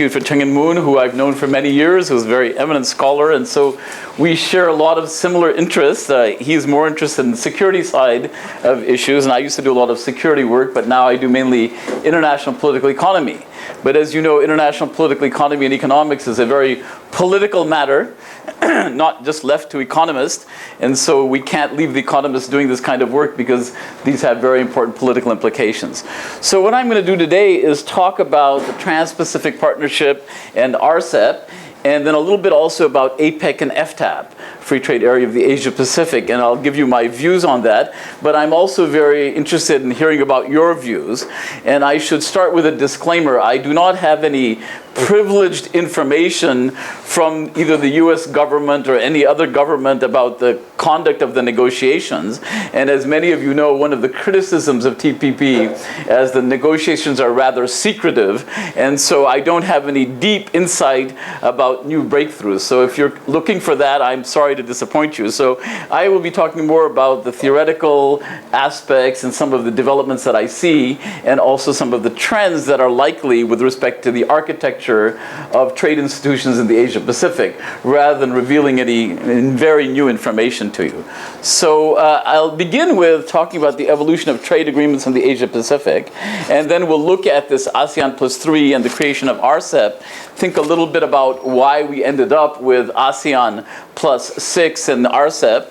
you for Cheng-In Moon, who I've known for many years, who's a very eminent scholar, and so we share a lot of similar interests. He's more interested in the security side of issues, and I used to do a lot of security work, but now I do mainly international political economy. But as you know, international political economy and economics is a very political matter, not just left to economists, and so we can't leave the economists doing this kind of work because these have very important political implications. So what I'm going to do today is talk about the Trans-Pacific Partnership and RCEP, and then a little bit also about APEC and FTAP, Free Trade Area of the Asia Pacific, and I'll give you my views on that. But I'm also very interested in hearing about your views. And I should start with a disclaimer. I do not have any privileged information from either the US government or any other government about the conduct of the negotiations. And as many of you know, one of the criticisms of TPP is the negotiations are rather secretive, and so I don't have any deep insight about new breakthroughs. So if you're looking for that, I'm sorry to disappoint you. So I will be talking more about the theoretical aspects and some of the developments that I see, and also some of the trends that are likely with respect to the architecture of trade institutions in the Asia Pacific, rather than revealing any very new information to you. So I'll begin with talking about the evolution of trade agreements in the Asia Pacific, and then we'll look at this ASEAN +3 and the creation of RCEP, think a little bit about why we ended up with ASEAN +6 and RCEP.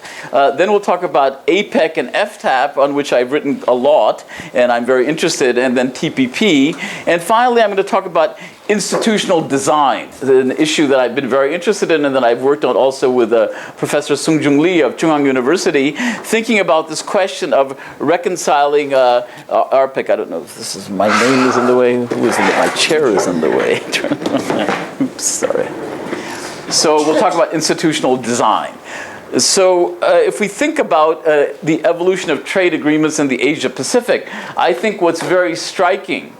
Then we'll talk about APEC and FTAP, on which I've written a lot, and I'm very interested, and then TPP. And finally, I'm going to talk about institutional design, an issue that I've been very interested in and that I've worked on also with Professor Sung-Jung Lee of Chung-Ang University, thinking about this question of reconciling RPEC. I don't know if this is, my name is in the way. Who is in the way? My chair is in the way. Oops, sorry. So we'll talk about institutional design. So if we think about the evolution of trade agreements in the Asia Pacific, I think what's very striking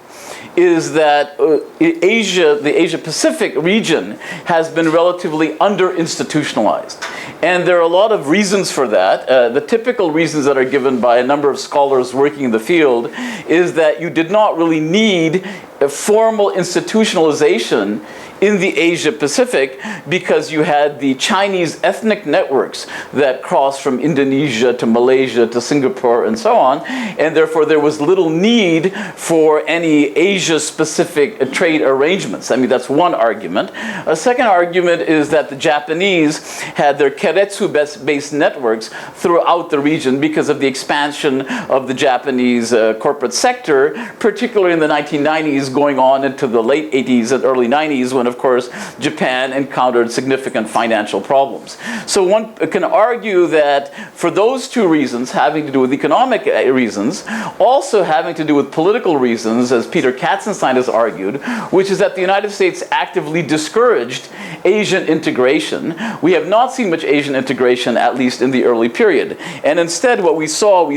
is that the Asia Pacific region has been relatively under-institutionalized. And there are a lot of reasons for that. The typical reasons that are given by a number of scholars working in the field is that you did not really need a formal institutionalization in the Asia Pacific because you had the Chinese ethnic networks that crossed from Indonesia to Malaysia to Singapore and so on, and therefore there was little need for any Asia-specific trade arrangements. I mean, that's one argument. A second argument is that the Japanese had their Keiretsu-based networks throughout the region because of the expansion of the Japanese corporate sector, particularly in the 1990s going on into the late 80s and early 90s, when of course Japan encountered significant financial problems. So one can argue that for those two reasons, having to do with economic reasons, also having to do with political reasons, as Peter Katzenstein has argued, which is that the United States actively discouraged Asian integration. We have not seen much Asian integration, at least in the early period. And instead what we saw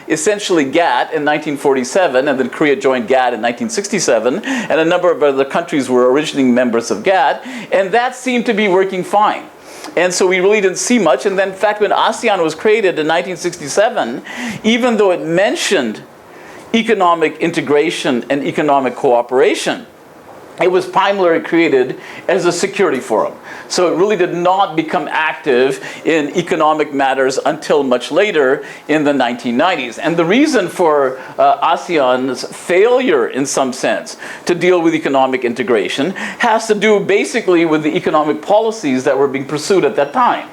essentially GATT in 1947, and then Korea joined GATT in 1967, and a number of other countries were originally members of GATT, and that seemed to be working fine. And so we really didn't see much. And then, in fact, when ASEAN was created in 1967, even though it mentioned economic integration and economic cooperation, it was primarily created as a security forum. So it really did not become active in economic matters until much later in the 1990s. And the reason for ASEAN's failure, in some sense, to deal with economic integration has to do basically with the economic policies that were being pursued at that time,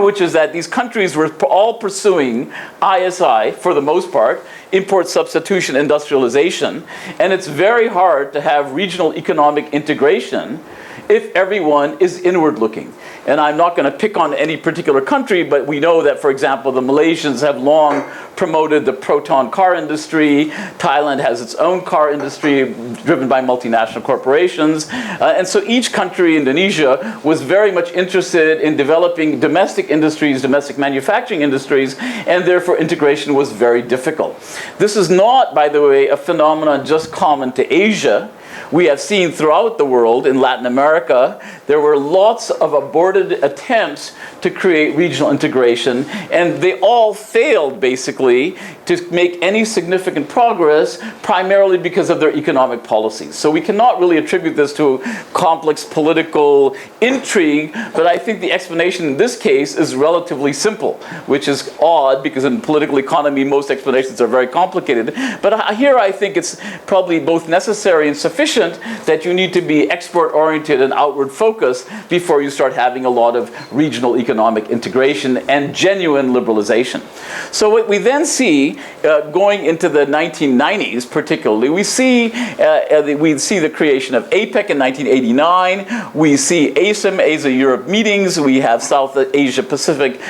which is that these countries were all pursuing ISI, for the most part, import substitution industrialization, and it's very hard to have regional economic integration if everyone is inward looking. And I'm not going to pick on any particular country, but we know that, for example, the Malaysians have long promoted the proton car industry. Thailand has its own car industry driven by multinational corporations. And so each country, Indonesia, was very much interested in developing domestic industries, domestic manufacturing industries, and therefore integration was very difficult. This is not, by the way, a phenomenon just common to Asia. We have seen throughout the world, in Latin America, there were lots of aborted attempts to create regional integration, and they all failed, basically, to make any significant progress, primarily because of their economic policies. So we cannot really attribute this to complex political intrigue, but I think the explanation in this case is relatively simple, which is odd because in political economy most explanations are very complicated. But here I think it's probably both necessary and sufficient that you need to be export-oriented and outward-focused before you start having a lot of regional economic integration and genuine liberalization. So what we then see going into the 1990s, particularly, we see the creation of APEC in 1989. We see ASEM, Asia-Europe meetings. We have South Asia-Pacific,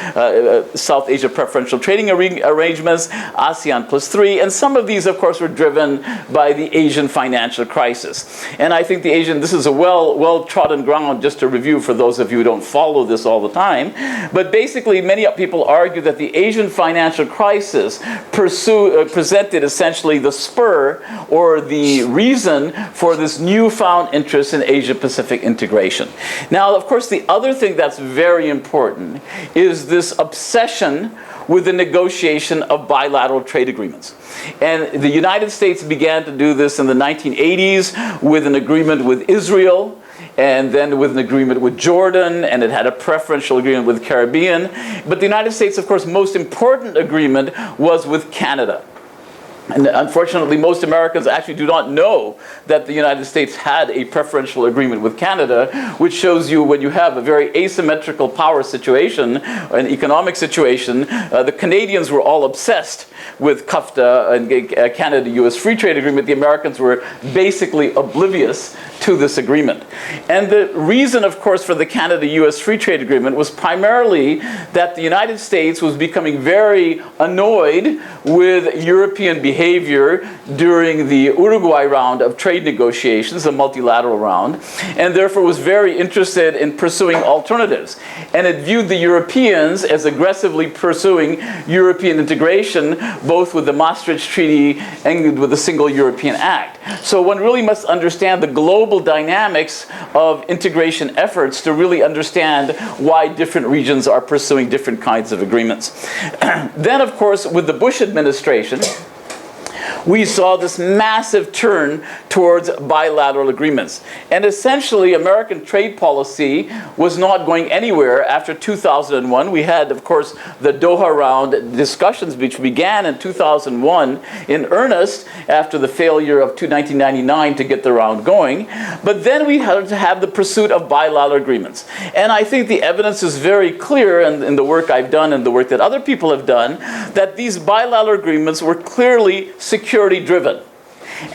South Asia preferential trading arrangements, ASEAN +3, and some of these, of course, were driven by the Asian financial crisis. And I think this is a well-trodden ground, just to review for those of you who don't follow this all the time. But basically, many people argue that the Asian financial crisis presented essentially the spur or the reason for this newfound interest in Asia-Pacific integration. Now, of course, the other thing that's very important is this obsession with the negotiation of bilateral trade agreements. And the United States began to do this in the 1980s with an agreement with Israel, and then with an agreement with Jordan, and it had a preferential agreement with the Caribbean. But the United States, of course, most important agreement was with Canada. And unfortunately, most Americans actually do not know that the United States had a preferential agreement with Canada, which shows you when you have a very asymmetrical power situation, an economic situation, the Canadians were all obsessed with CUFTA and Canada-US Free Trade Agreement. The Americans were basically oblivious to this agreement. And the reason, of course, for the Canada-US Free Trade Agreement was primarily that the United States was becoming very annoyed with European behavior during the Uruguay round of trade negotiations, the multilateral round, and therefore was very interested in pursuing alternatives. And it viewed the Europeans as aggressively pursuing European integration, both with the Maastricht Treaty and with the Single European Act. So one really must understand the global dynamics of integration efforts to really understand why different regions are pursuing different kinds of agreements. Then, of course, with the Bush administration, we saw this massive turn towards bilateral agreements. And essentially, American trade policy was not going anywhere after 2001. We had, of course, the Doha round discussions, which began in 2001 in earnest after the failure of 1999 to get the round going. But then we had to have the pursuit of bilateral agreements. And I think the evidence is very clear in the work I've done and the work that other people have done, that these bilateral agreements were clearly security-driven.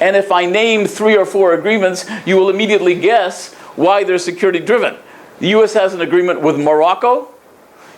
And if I name 3 or 4 agreements, you will immediately guess why they're security-driven. The U.S. has an agreement with Morocco,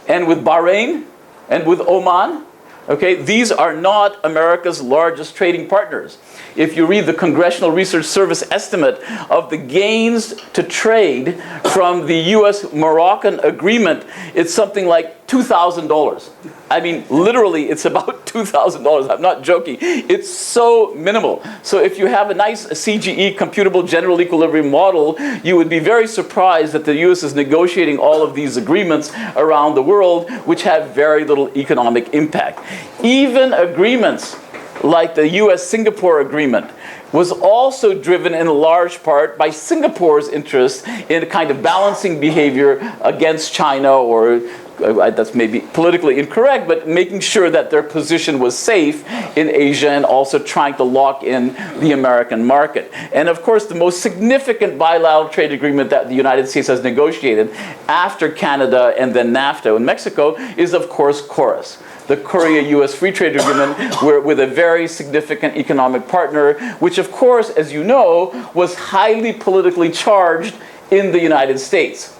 and with Bahrain, and with Oman. Okay, these are not America's largest trading partners. If you read the Congressional Research Service estimate of the gains to trade from the U.S.-Moroccan agreement, it's something like $2,000. I mean, literally, it's about $2,000. I'm not joking. It's so minimal. So if you have a nice CGE, computable general equilibrium model, you would be very surprised that the U.S. is negotiating all of these agreements around the world, which have very little economic impact. Even agreements like the U.S.-Singapore agreement was also driven in large part by Singapore's interest in a kind of balancing behavior against China, or that's maybe politically incorrect, but making sure that their position was safe in Asia and also trying to lock in the American market. And of course, the most significant bilateral trade agreement that the United States has negotiated after Canada and then NAFTA and Mexico is, of course, KORUS, the Korea-U.S. Free Trade Agreement, with a very significant economic partner, which, of course, as you know, was highly politically charged in the United States.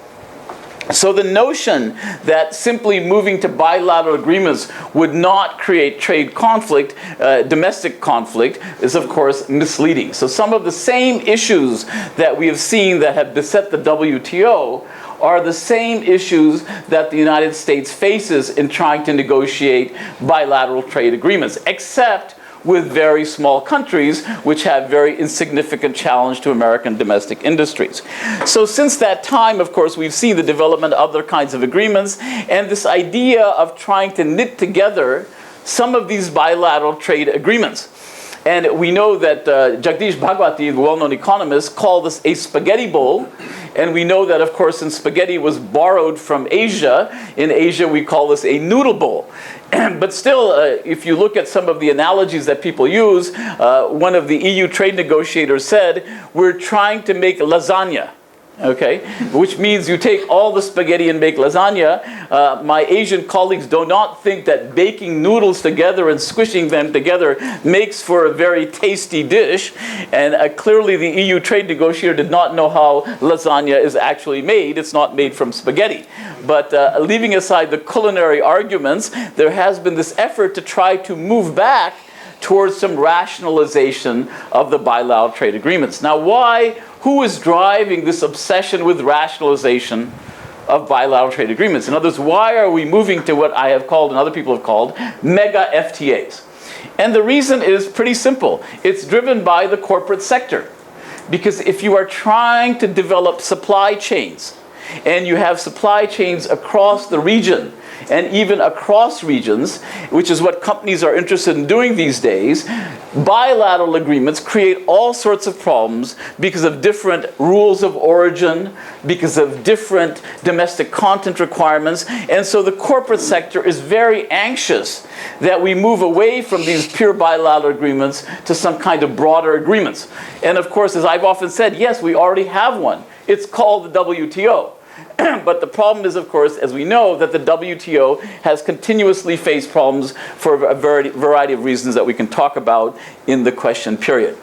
So the notion that simply moving to bilateral agreements would not create trade conflict, domestic conflict, is of course misleading. So some of the same issues that we have seen that have beset the WTO are the same issues that the United States faces in trying to negotiate bilateral trade agreements, except with very small countries which have very insignificant challenge to American domestic industries. So since that time, of course, we've seen the development of other kinds of agreements, and this idea of trying to knit together some of these bilateral trade agreements. And we know that Jagdish Bhagwati, the well-known economist, called this a spaghetti bowl. And we know that, of course, since spaghetti was borrowed from Asia, in Asia we call this a noodle bowl. But still, if you look at some of the analogies that people use, one of the EU trade negotiators said, we're trying to make lasagna. Okay, which means you take all the spaghetti and make lasagna. My Asian colleagues do not think that baking noodles together and squishing them together makes for a very tasty dish. And clearly the EU trade negotiator did not know how lasagna is actually made. It's not made from spaghetti. But leaving aside the culinary arguments, there has been this effort to try to move back towards some rationalization of the bilateral trade agreements. Now, who is driving this obsession with rationalization of bilateral trade agreements? In other words, why are we moving to what I have called and other people have called mega FTAs? And the reason is pretty simple. It's driven by the corporate sector. Because if you are trying to develop supply chains, and you have supply chains across the region, and even across regions, which is what companies are interested in doing these days, bilateral agreements create all sorts of problems because of different rules of origin, because of different domestic content requirements. And so the corporate sector is very anxious that we move away from these pure bilateral agreements to some kind of broader agreements. And of course, as I've often said, yes, we already have one. It's called the WTO. But the problem is, of course, as we know, that the WTO has continuously faced problems for a variety of reasons that we can talk about in the question period.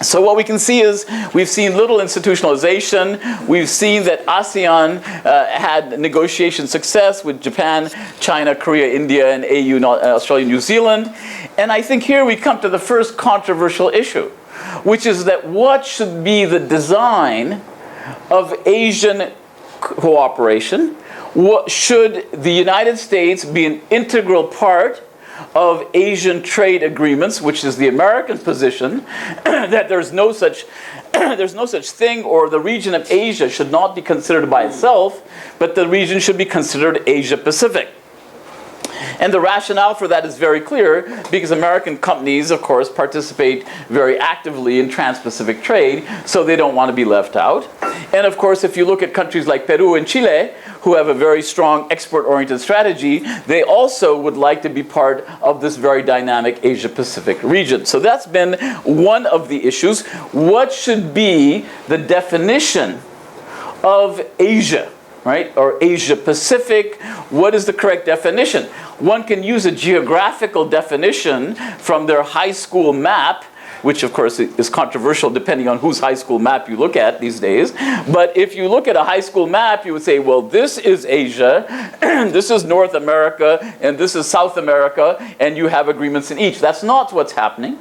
So what we can see is we've seen little institutionalization. We've seen that ASEAN had negotiation success with Japan, China, Korea, India, and AU, Australia, New Zealand. And I think here we come to the first controversial issue, which is that what should be the design of Asian cooperation? Should the United States be an integral part of Asian trade agreements, which is the American position, that there's no such thing, or the region of Asia should not be considered by itself, but the region should be considered Asia Pacific. And the rationale for that is very clear, because American companies, of course, participate very actively in trans-Pacific trade, so they don't want to be left out. And of course, if you look at countries like Peru and Chile, who have a very strong export-oriented strategy, they also would like to be part of this very dynamic Asia-Pacific region. So that's been one of the issues. What should be the definition of Asia? Right? Or Asia Pacific, what is the correct definition? One can use a geographical definition from their high school map, which of course is controversial depending on whose high school map you look at these days. But if you look at a high school map, you would say, well, this is Asia, this is North America, and this is South America, and you have agreements in each. That's not what's happening.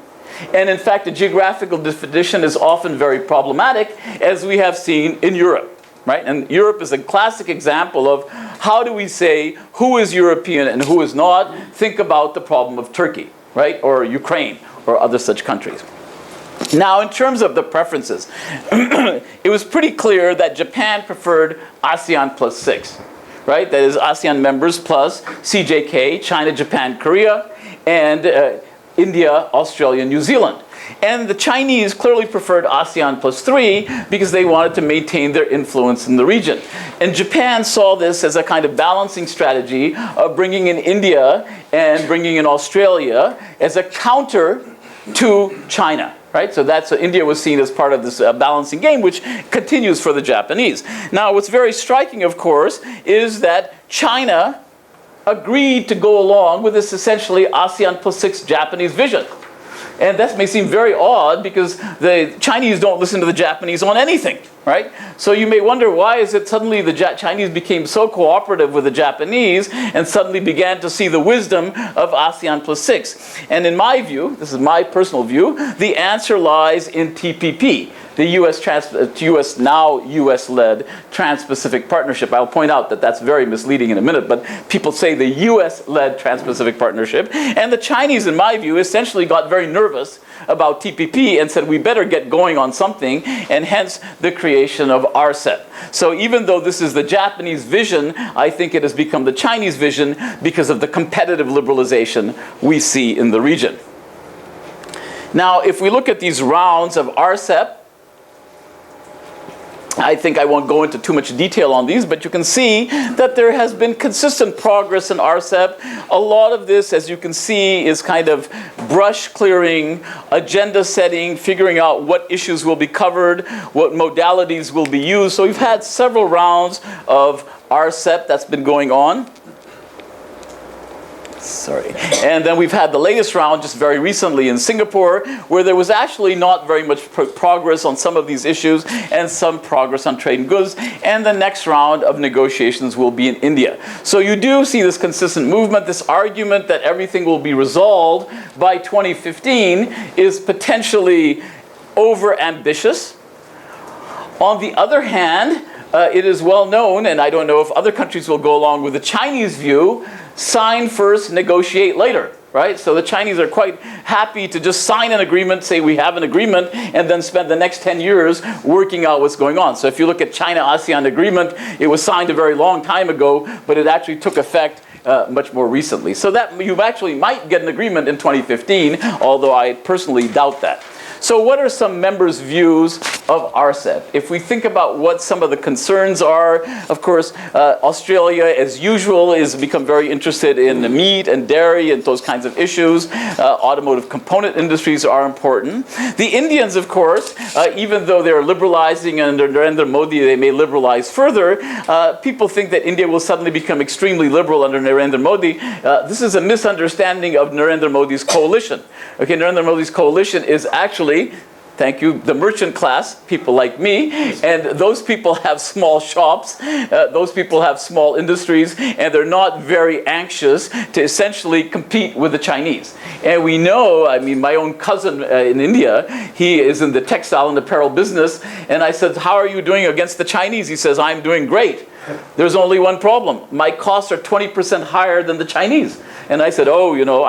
And in fact, the geographical definition is often very problematic, as we have seen in Europe. Right? And Europe is a classic example of how do we say who is European and who is not. Think about the problem of Turkey, right? Or Ukraine, or other such countries. Now, in terms of the preferences, it was pretty clear that Japan preferred ASEAN plus 6, right? That is ASEAN members plus CJK, China, Japan, Korea, and India, Australia, New Zealand. And the Chinese clearly preferred ASEAN plus 3 because they wanted to maintain their influence in the region. And Japan saw this as a kind of balancing strategy of bringing in India and bringing in Australia as a counter to China. Right? So India was seen as part of this balancing game, which continues for the Japanese. Now, what's very striking, of course, is that China agreed to go along with this essentially ASEAN plus 6 Japanese vision. And that may seem very odd because the Chinese don't listen to the Japanese on anything, right? So you may wonder, why is it suddenly the Chinese became so cooperative with the Japanese and suddenly began to see the wisdom of ASEAN plus 6? And in my view, this is my personal view, the answer lies in TPP. the now US-led Trans-Pacific Partnership. I'll point out that that's very misleading in a minute, but people say the US-led Trans-Pacific Partnership. And the Chinese, in my view, essentially got very nervous about TPP and said we better get going on something, and hence the creation of RCEP. So even though this is the Japanese vision, I think it has become the Chinese vision because of the competitive liberalization we see in the region. Now, if we look at these rounds of RCEP, I think I won't go into too much detail on these, but you can see that there has been consistent progress in RCEP. A lot of this, as you can see, is kind of brush clearing, agenda setting, figuring out what issues will be covered, what modalities will be used. So we've had several rounds of RCEP that's been going on. Sorry. And then we've had the latest round just very recently in Singapore, where there was actually not very much progress on some of these issues and some progress on trade and goods. And the next round of negotiations will be in India. So you do see this consistent movement. This argument that everything will be resolved by 2015 is potentially over-ambitious. On the other hand, it is well known, and I don't know if other countries will go along with the Chinese view, sign first, negotiate later, right? So the Chinese are quite happy to just sign an agreement, say we have an agreement, and then spend the next 10 years working out what's going on. So if you look at China-ASEAN agreement, it was signed a very long time ago, but it actually took effect much more recently. So that you actually might get an agreement in 2015, although I personally doubt that. So what are some members' views of RCEP? If we think about what some of the concerns are, of course, Australia, as usual, has become very interested in the meat and dairy and those kinds of issues. Automotive component industries are important. The Indians, of course, even though they're liberalizing under Narendra Modi, they may liberalize further. People think that India will suddenly become extremely liberal under Narendra Modi. This is a misunderstanding of Narendra Modi's coalition. Okay, Narendra Modi's coalition is actually, thank you, the merchant class, people like me, and those people have small shops, those people have small industries, and they're not very anxious to essentially compete with the Chinese. And we know, I mean, my own cousin in India, he is in the textile and apparel business, and I said, how are you doing against the Chinese? He says, I'm doing great. There's only one problem. My costs are 20% higher than the Chinese. And I said, oh, you know,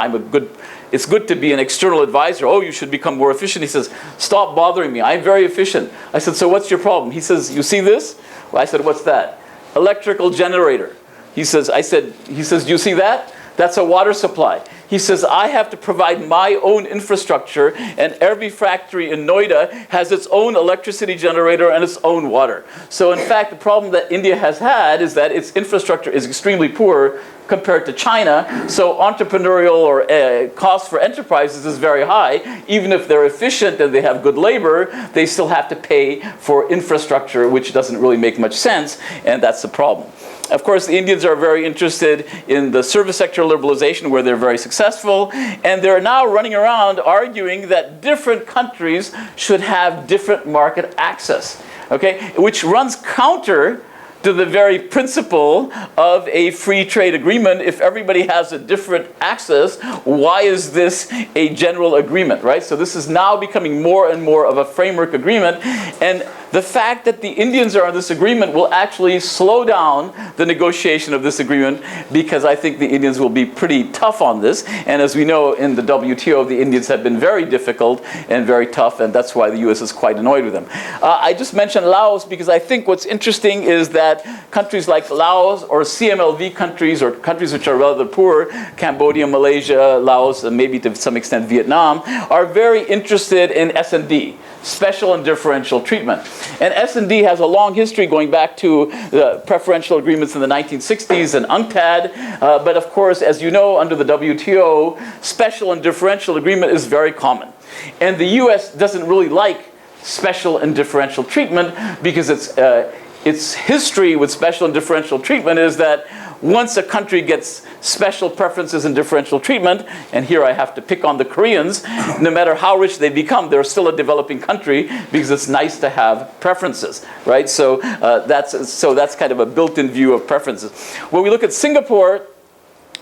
it's good to be an external advisor. Oh, you should become more efficient. He says, stop bothering me. I'm very efficient. I said, so what's your problem? He says, you see this? Well, I said, what's that? Electrical generator. He says, do you see that? That's a water supply. He says, I have to provide my own infrastructure, and every factory in Noida has its own electricity generator and its own water. So in fact, the problem that India has had is that its infrastructure is extremely poor compared to China. So entrepreneurial or cost for enterprises is very high. Even if they're efficient and they have good labor, they still have to pay for infrastructure, which doesn't really make much sense, and that's the problem. Of course, the Indians are very interested in the service sector liberalization, where they're very successful, and they're now running around arguing that different countries should have different market access, okay? Which runs counter to the very principle of a free trade agreement. If everybody has a different access, why is this a general agreement, right? So this is now becoming more and more of a framework agreement, and the fact that the Indians are on this agreement will actually slow down the negotiation of this agreement, because I think the Indians will be pretty tough on this. And as we know, in the WTO, the Indians have been very difficult and very tough, and that's why the US is quite annoyed with them. I just mentioned Laos because I think what's interesting is that countries like Laos, or CMLV countries, or countries which are rather poor, Cambodia, Malaysia, Laos, and maybe to some extent Vietnam, are very interested in S&D, special and differential treatment. And S&D has a long history going back to the preferential agreements in the 1960s and UNCTAD. But of course, as you know, under the WTO, special and differential agreement is very common. And the US doesn't really like special and differential treatment, because its history with special and differential treatment is that once a country gets special preferences and differential treatment, and here I have to pick on the Koreans, no matter how rich they become, they're still a developing country because it's nice to have preferences, right? So that's kind of a built-in view of preferences. When we look at Singapore,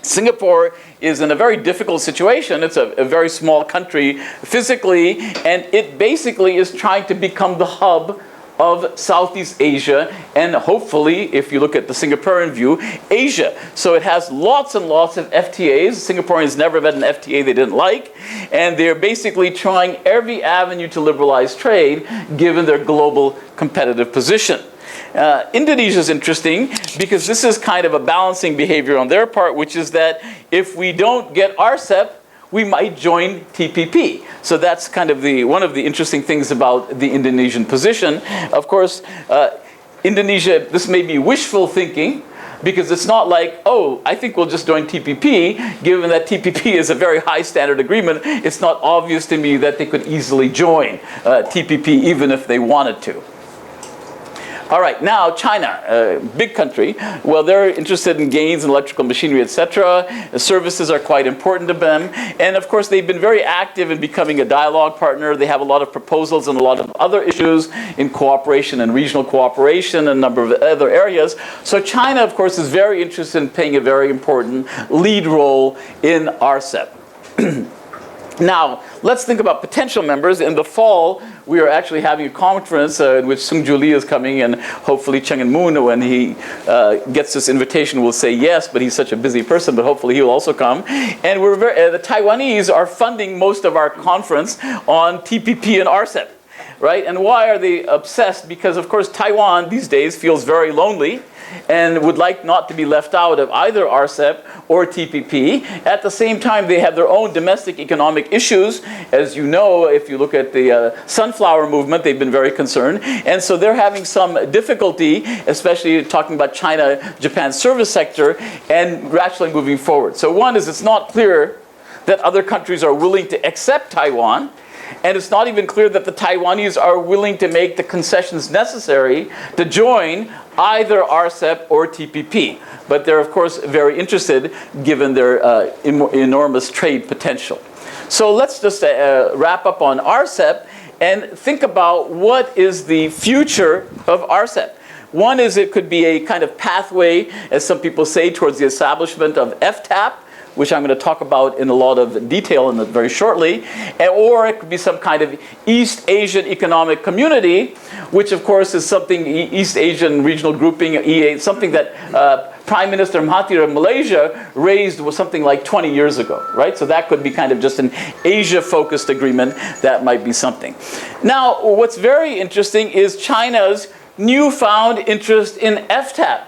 Singapore is in a very difficult situation. It's a very small country physically, and it basically is trying to become the hub of Southeast Asia, and hopefully, if you look at the Singaporean view, Asia. So it has lots and lots of FTAs. Singaporeans never met an FTA they didn't like, and they're basically trying every avenue to liberalize trade, given their global competitive position. Indonesia is interesting because this is kind of a balancing behavior on their part, which is that if we don't get RCEP, we might join TPP. So that's kind of one of the interesting things about the Indonesian position. Of course, Indonesia, this may be wishful thinking, because it's not like, oh, I think we'll just join TPP, given that TPP is a very high standard agreement. It's not obvious to me that they could easily join TPP even if they wanted to. All right, now China, a big country. Well, they're interested in gains in electrical machinery, etc. The services are quite important to them. And of course, they've been very active in becoming a dialogue partner. They have a lot of proposals and a lot of other issues in cooperation and regional cooperation and a number of other areas. So China, of course, is very interested in playing a very important lead role in RCEP. Now, let's think about potential members. In the fall, we are actually having a conference in which Sung Ju Lee is coming, and hopefully Cheng En-moon, when he gets this invitation, will say yes, but he's such a busy person, but hopefully he'll also come. And the Taiwanese are funding most of our conference on TPP and RCEP, right? And why are they obsessed? Because, of course, Taiwan these days feels very lonely and would like not to be left out of either RCEP or TPP. At the same time, they have their own domestic economic issues. As you know, if you look at the sunflower movement, they've been very concerned. And so they're having some difficulty, especially talking about China-Japan service sector, and gradually moving forward. So one is, it's not clear that other countries are willing to accept Taiwan. And it's not even clear that the Taiwanese are willing to make the concessions necessary to join either RCEP or TPP. But they're, of course, very interested given their enormous trade potential. So let's just wrap up on RCEP and think about what is the future of RCEP. One is it could be a kind of pathway, as some people say, towards the establishment of FTAP, which I'm going to talk about in a lot of detail very shortly, or it could be some kind of East Asian Economic Community, which of course is something, East Asian Regional Grouping, EA, something that Prime Minister Mahathir of Malaysia raised was something like 20 years ago, right? So that could be kind of just an Asia-focused agreement. That might be something. Now, what's very interesting is China's newfound interest in FTAP.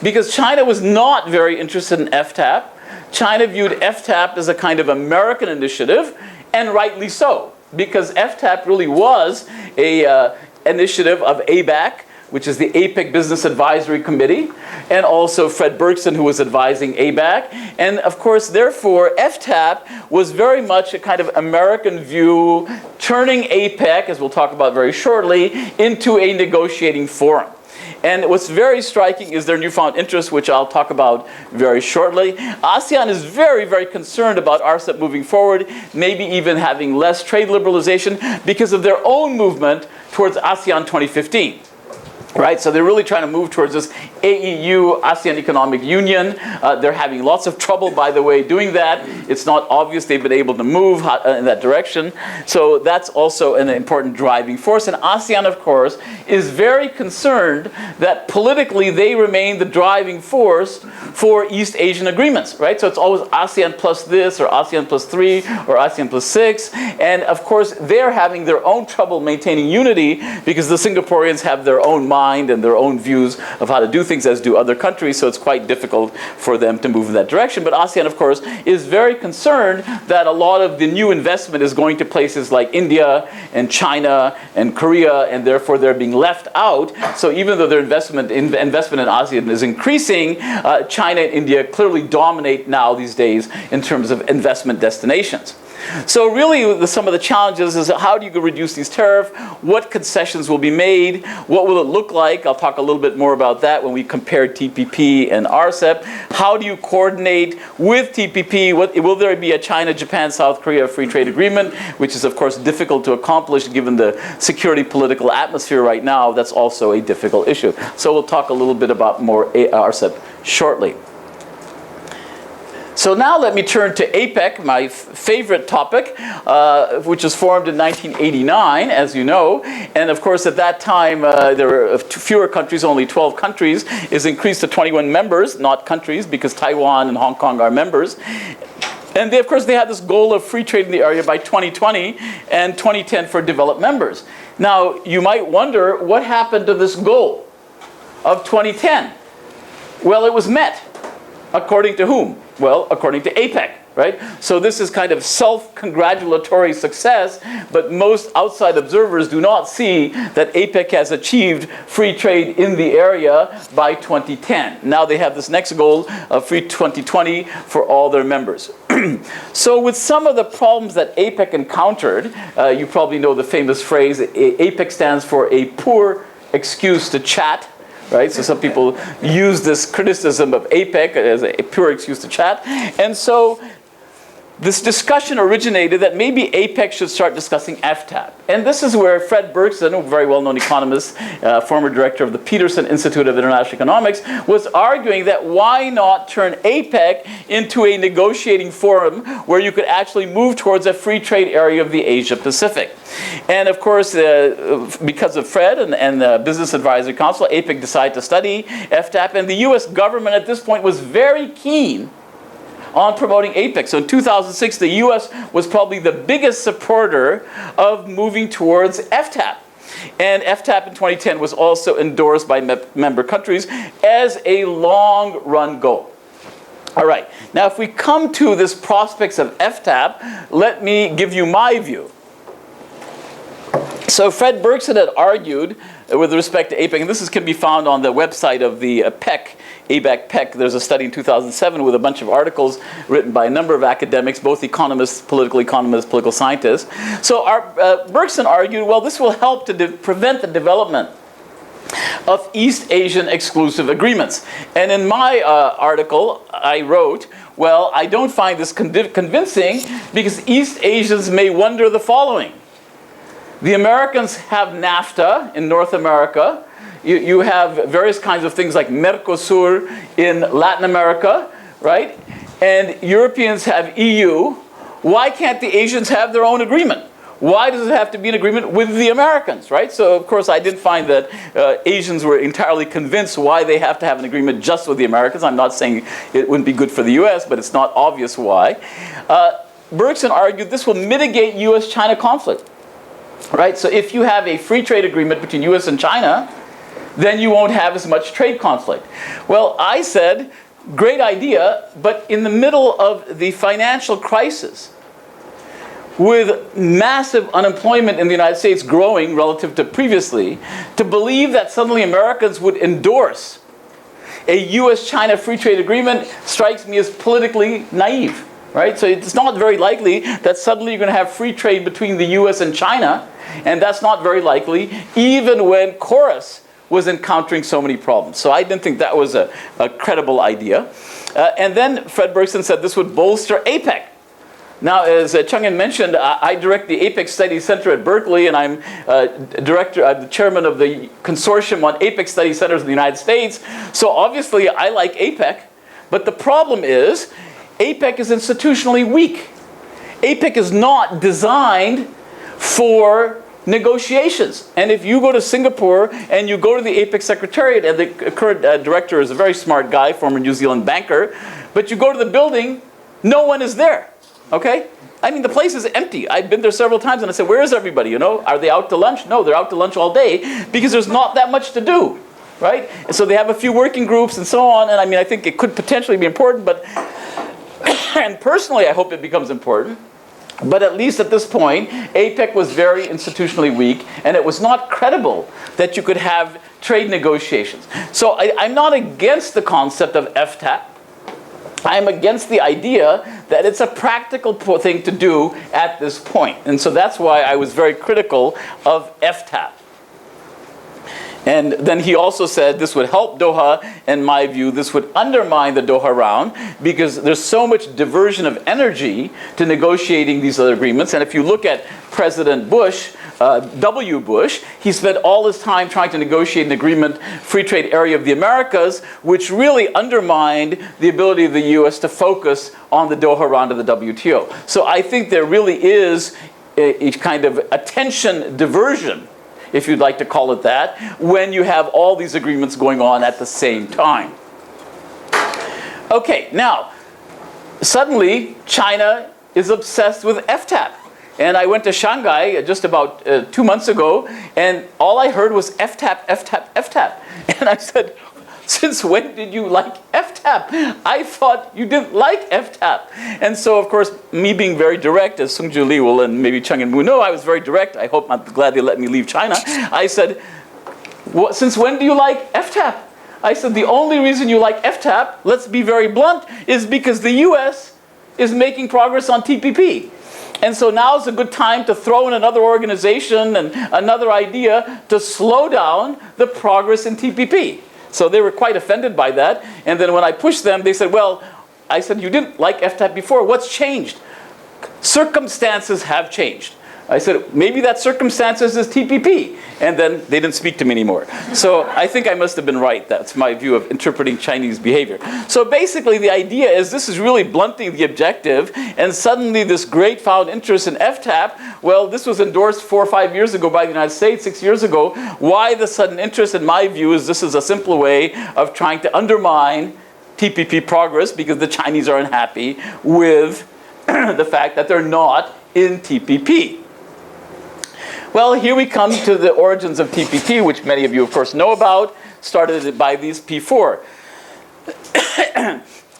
Because China was not very interested in FTAP. China viewed FTAP as a kind of American initiative, and rightly so, because FTAP really was an initiative of ABAC, which is the APEC Business Advisory Committee, and also Fred Bergson, who was advising ABAC. And of course, therefore, FTAP was very much a kind of American view, turning APEC, as we'll talk about very shortly, into a negotiating forum. And what's very striking is their newfound interest, which I'll talk about very shortly. ASEAN is very, very concerned about RCEP moving forward, maybe even having less trade liberalization because of their own movement towards ASEAN 2015. Right, so they're really trying to move towards this AEU, ASEAN Economic Union. They're having lots of trouble, by the way, doing that. It's not obvious they've been able to move in that direction. So that's also an important driving force. And ASEAN, of course, is very concerned that politically they remain the driving force for East Asian agreements, right? So it's always ASEAN plus this, or ASEAN plus 3, or ASEAN plus 6. And of course, they're having their own trouble maintaining unity because the Singaporeans have their own mind and their own views of how to do things, as do other countries, so it's quite difficult for them to move in that direction. But ASEAN, of course, is very concerned that a lot of the new investment is going to places like India and China and Korea, and therefore they're being left out. So even though their investment in ASEAN is increasing, China and India clearly dominate now these days in terms of investment destinations. So really, some of the challenges is how do you reduce these tariffs? What concessions will be made? What will it look like? I'll talk a little bit more about that when we compare TPP and RCEP. How do you coordinate with TPP? Will there be a China, Japan, South Korea free trade agreement, which is, of course, difficult to accomplish given the security political atmosphere right now? That's also a difficult issue. So we'll talk a little bit about more RCEP shortly. So now let me turn to APEC, my favorite topic, which was formed in 1989, as you know. And of course, at that time, there were fewer countries, only 12 countries. It's increased to 21 members, not countries, because Taiwan and Hong Kong are members. And they, of course, they had this goal of free trade in the area by 2020 and 2010 for developed members. Now, you might wonder, what happened to this goal of 2010? Well, it was met. According to whom? Well, according to APEC, right? So this is kind of self-congratulatory success, but most outside observers do not see that APEC has achieved free trade in the area by 2010. Now they have this next goal of free 2020 for all their members. So with some of the problems that APEC encountered, you probably know the famous phrase, APEC stands for a poor excuse to chat. Right? So some people use this criticism of APEC as a pure excuse to chat. And so this discussion originated that maybe APEC should start discussing FTAP. And this is where Fred Bergson, a very well-known economist, former director of the Peterson Institute of International Economics, was arguing that why not turn APEC into a negotiating forum where you could actually move towards a free trade area of the Asia Pacific. And of course, because of Fred and the Business Advisory Council, APEC decided to study FTAP. And the US government at this point was very keen on promoting APEC. So in 2006, the US was probably the biggest supporter of moving towards FTAP. And FTAP in 2010 was also endorsed by member countries as a long-run goal. All right, now if we come to this prospects of FTAP, let me give you my view. So Fred Bergson had argued with respect to APEC, and this can be found on the website of the ABAC-PEC. There's a study in 2007 with a bunch of articles written by a number of academics, both economists, political scientists. So Bergson argued, well, this will help to prevent the development of East Asian exclusive agreements. And in my article, I wrote, well, I don't find this convincing because East Asians may wonder the following. The Americans have NAFTA in North America. You have various kinds of things like Mercosur in Latin America, right? And Europeans have EU. Why can't the Asians have their own agreement? Why does it have to be an agreement with the Americans, right? So, of course, I didn't find that Asians were entirely convinced why they have to have an agreement just with the Americans. I'm not saying it wouldn't be good for the US, but it's not obvious why. Bergson argued this will mitigate US-China conflict. Right, so if you have a free trade agreement between US and China, then you won't have as much trade conflict. Well, I said, great idea, but in the middle of the financial crisis, with massive unemployment in the United States growing relative to previously, to believe that suddenly Americans would endorse a US-China free trade agreement strikes me as politically naive. Right? So it's not very likely that suddenly you're going to have free trade between the US and China, and that's not very likely, even when Chorus was encountering so many problems. So I didn't think that was a credible idea. And then Fred Bergson said this would bolster APEC. Now, as Chungin mentioned, I direct the APEC Study Center at Berkeley, and I'm the chairman of the consortium on APEC Study Centers in the United States. So obviously, I like APEC, but the problem is, APEC is institutionally weak. APEC is not designed for negotiations. And if you go to Singapore and you go to the APEC Secretariat, and the current director is a very smart guy, former New Zealand banker, but you go to the building, no one is there, okay? I mean, the place is empty. I've been there several times and I said, where is everybody, you know? Are they out to lunch? No, they're out to lunch all day because there's not that much to do, right? And so they have a few working groups and so on, and I mean, I think it could potentially be important, but and personally, I hope it becomes important. But at least at this point, APEC was very institutionally weak, and it was not credible that you could have trade negotiations. So I'm not against the concept of FTAP. I'm against the idea that it's a practical thing to do at this point. And so that's why I was very critical of FTAP. And then he also said this would help Doha. In my view, this would undermine the Doha round because there's so much diversion of energy to negotiating these other agreements. And if you look at President Bush, W. Bush, he spent all his time trying to negotiate an agreement, free trade area of the Americas, which really undermined the ability of the U.S. to focus on the Doha round of the WTO. So I think there really is a kind of attention diversion, if you'd like to call it that, when you have all these agreements going on at the same time. Okay, now, suddenly China is obsessed with FTAP. And I went to Shanghai just about 2 months ago, and all I heard was FTAP, FTAP, FTAP. And I said, since when did you like FTAP? I thought you didn't like FTAP. And so, of course, me being very direct, as Sung-Ju Lee will and maybe Chung and Moo know, I was very direct. I hope, I'm glad they let me leave China. I said, since when do you like FTAP? I said, the only reason you like FTAP, let's be very blunt, is because the US is making progress on TPP. And so now is a good time to throw in another organization and another idea to slow down the progress in TPP. So they were quite offended by that. And then when I pushed them, they said, well, I said, you didn't like FTAP before. What's changed? Circumstances have changed. I said, maybe that circumstances is TPP. And then they didn't speak to me anymore. So I think I must have been right. That's my view of interpreting Chinese behavior. So basically the idea is this is really blunting the objective, and suddenly this great found interest in FTAP, well, this was endorsed 4 or 5 years ago by the United States, 6 years ago. Why the sudden interest, in my view, is this is a simple way of trying to undermine TPP progress because the Chinese are unhappy with the fact that they're not in TPP. Well, here we come to the origins of TPP, which many of you, of course, know about, started by these P4.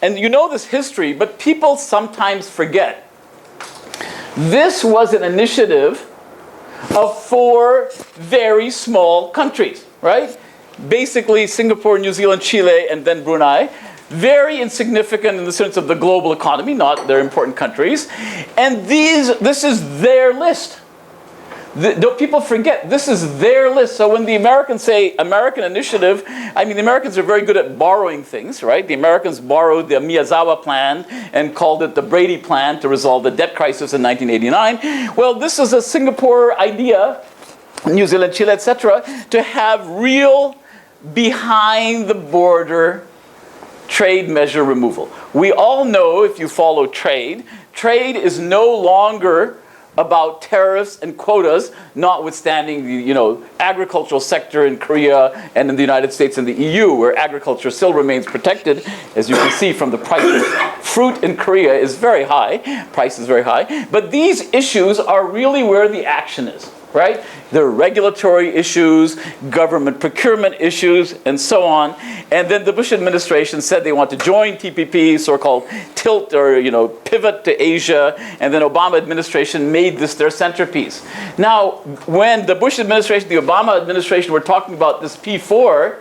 And you know this history, but people sometimes forget. This was an initiative of 4 very small countries, right? Basically Singapore, New Zealand, Chile, and then Brunei. Very insignificant in the sense of the global economy, not their important countries. And this is their list. Don't people forget, this is their list. So when the Americans say American initiative, I mean, the Americans are very good at borrowing things, right? The Americans borrowed the Miyazawa plan and called it the Brady plan to resolve the debt crisis in 1989. Well, this is a Singapore idea, New Zealand, Chile, etc., to have real behind-the-border trade measure removal. We all know, if you follow trade is no longer about tariffs and quotas, notwithstanding the agricultural sector in Korea and in the United States and the EU, where agriculture still remains protected. As you can see from the price of fruit in Korea is very high, price is very high. But these issues are really where the action is, right? There are regulatory issues, government procurement issues, and so on. And then the Bush administration said they want to join TPP, so-called tilt or pivot to Asia. And then Obama administration made this their centerpiece. Now, when the Bush administration, the Obama administration were talking about this P4,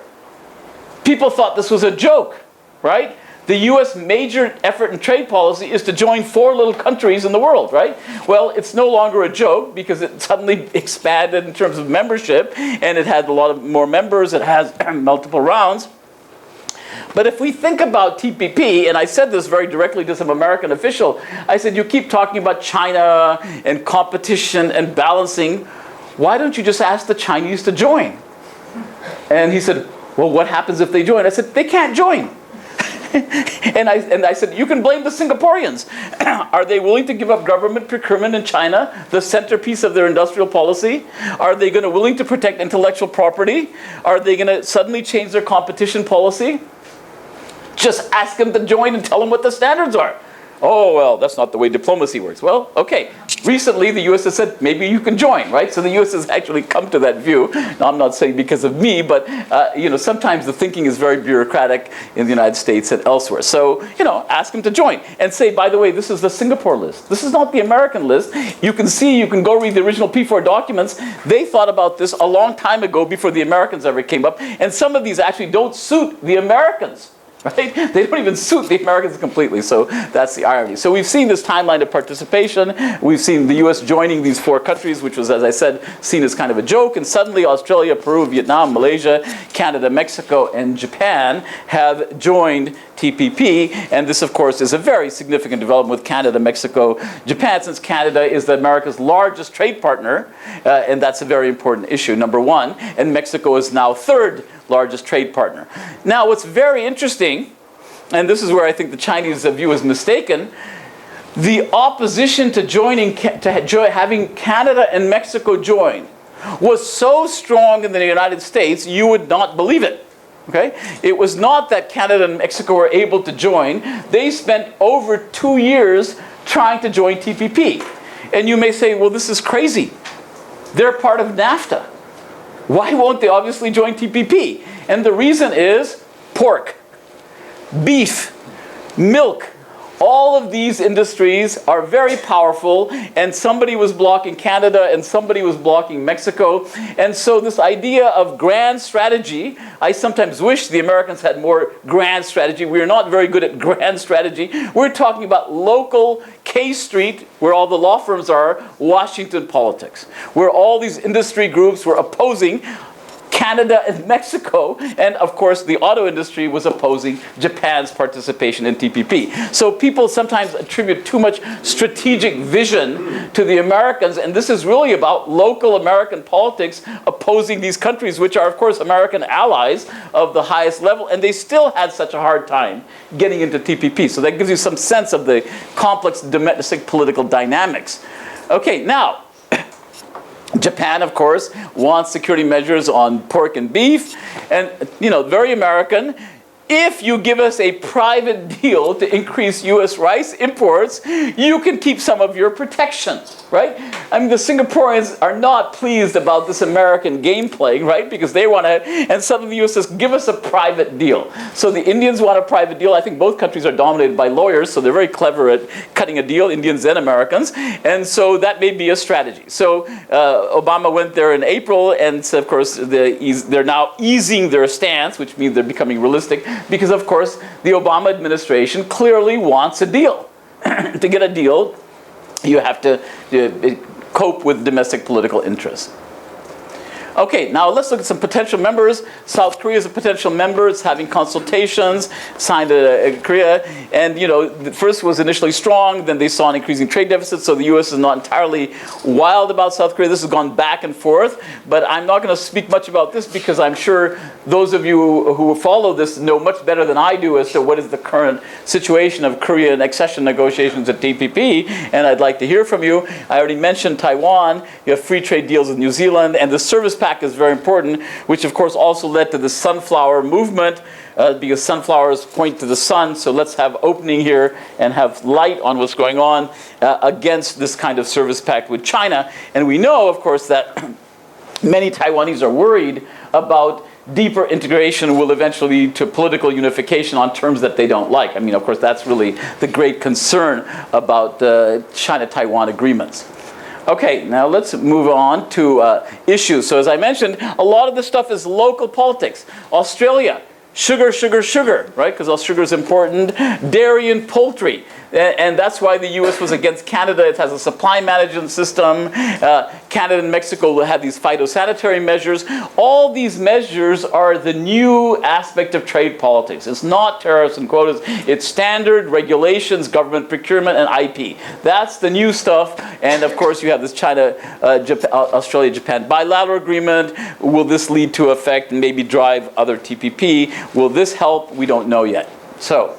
people thought this was a joke, right? The U.S. major effort in trade policy is to join 4 little countries in the world, right? Well, it's no longer a joke because it suddenly expanded in terms of membership, and it had a lot of more members, it has multiple rounds. But if we think about TPP, and I said this very directly to some American official, I said, you keep talking about China and competition and balancing, why don't you just ask the Chinese to join? And he said, well, what happens if they join? I said, they can't join. And I said, you can blame the Singaporeans. Are they willing to give up government procurement in China, the centerpiece of their industrial policy? Are they willing to protect intellectual property? Are they going to suddenly change their competition policy? Just ask them to join and tell them what the standards are. Oh, well, that's not the way diplomacy works. Well, okay. Recently, the U.S. has said, maybe you can join, right? So the U.S. has actually come to that view. Now, I'm not saying because of me, but, sometimes the thinking is very bureaucratic in the United States and elsewhere. So, ask them to join. And say, by the way, this is the Singapore list. This is not the American list. You can go read the original P4 documents. They thought about this a long time ago before the Americans ever came up. And some of these actually don't suit the Americans. right? They don't even suit the Americans completely, so that's the irony. So we've seen this timeline of participation. We've seen the US joining these 4 countries, which was, as I said, seen as kind of a joke, and suddenly Australia, Peru, Vietnam, Malaysia, Canada, Mexico, and Japan have joined TPP, and this, of course, is a very significant development with Canada, Mexico, Japan, since Canada is America's largest trade partner, and that's a very important issue, number 1, and Mexico is now 3rd largest trade partner. Now, what's very interesting, and this is where I think the Chinese view is mistaken, the opposition to having Canada and Mexico join was so strong in the United States, you would not believe it. Okay? It was not that Canada and Mexico were able to join. They spent over 2 years trying to join TPP. And you may say, well, this is crazy. They're part of NAFTA. Why won't they obviously join TPP? And the reason is pork, beef, milk. All of these industries are very powerful, and somebody was blocking Canada and somebody was blocking Mexico. And so this idea of grand strategy, I sometimes wish the Americans had more grand strategy. We're not very good at grand strategy. We're talking about local K Street, where all the law firms are, Washington politics, where all these industry groups were opposing Canada and Mexico, and of course the auto industry was opposing Japan's participation in TPP. So people sometimes attribute too much strategic vision to the Americans, and this is really about local American politics opposing these countries, which are of course American allies of the highest level, and they still had such a hard time getting into TPP. So that gives you some sense of the complex domestic political dynamics. Okay, now, Japan, of course, wants security measures on pork and beef, and, you know, very American. If you give us a private deal to increase US rice imports, you can keep some of your protection, right? I mean, the Singaporeans are not pleased about this American game playing, right? Because they want to, and suddenly the US says, give us a private deal. So the Indians want a private deal. I think both countries are dominated by lawyers, so they're very clever at cutting a deal, Indians and Americans. And so that may be a strategy. So Obama went there in April, and so of course they're now easing their stance, which means they're becoming realistic, because of course the Obama administration clearly wants a deal. To get a deal, you have to cope with domestic political interests. Okay, now let's look at some potential members. South Korea is a potential member. It's having consultations, signed Korea. And, you know, the first was initially strong, then they saw an increasing trade deficit, so the US is not entirely wild about South Korea. This has gone back and forth, but I'm not going to speak much about this because I'm sure those of you who follow this know much better than I do as to what is the current situation of Korean accession negotiations at TPP, and I'd like to hear from you. I already mentioned Taiwan. You have free trade deals with New Zealand, and the service pack is very important, which of course also led to the sunflower movement, because sunflowers point to the sun, so let's have opening here and have light on what's going on against this kind of service pact with China. And we know, of course, that many Taiwanese are worried about deeper integration will eventually lead to political unification on terms that they don't like. I mean, of course, that's really the great concern about China-Taiwan agreements. Okay, now let's move on to issues. So as I mentioned, a lot of this stuff is local politics. Australia, sugar, sugar, sugar, right? Because sugar is important. Dairy and poultry. And that's why the US was against Canada. It has a supply management system. Canada and Mexico will have these phytosanitary measures. All these measures are the new aspect of trade politics. It's not tariffs and quotas. It's standard regulations, government procurement, and IP. That's the new stuff. And of course, you have this Australia-Japan bilateral agreement. Will this lead to effect and maybe drive other TPP? Will this help? We don't know yet. So,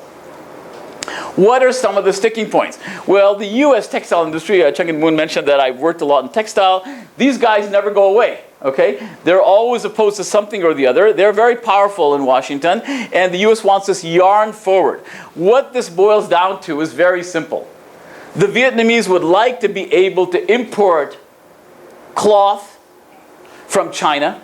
what are some of the sticking points? Well, the U.S. textile industry, Chung and Moon mentioned that I've worked a lot in textile. These guys never go away, okay? They're always opposed to something or the other. They're very powerful in Washington, and the U.S. wants this yarn forward. What this boils down to is very simple. The Vietnamese would like to be able to import cloth from China,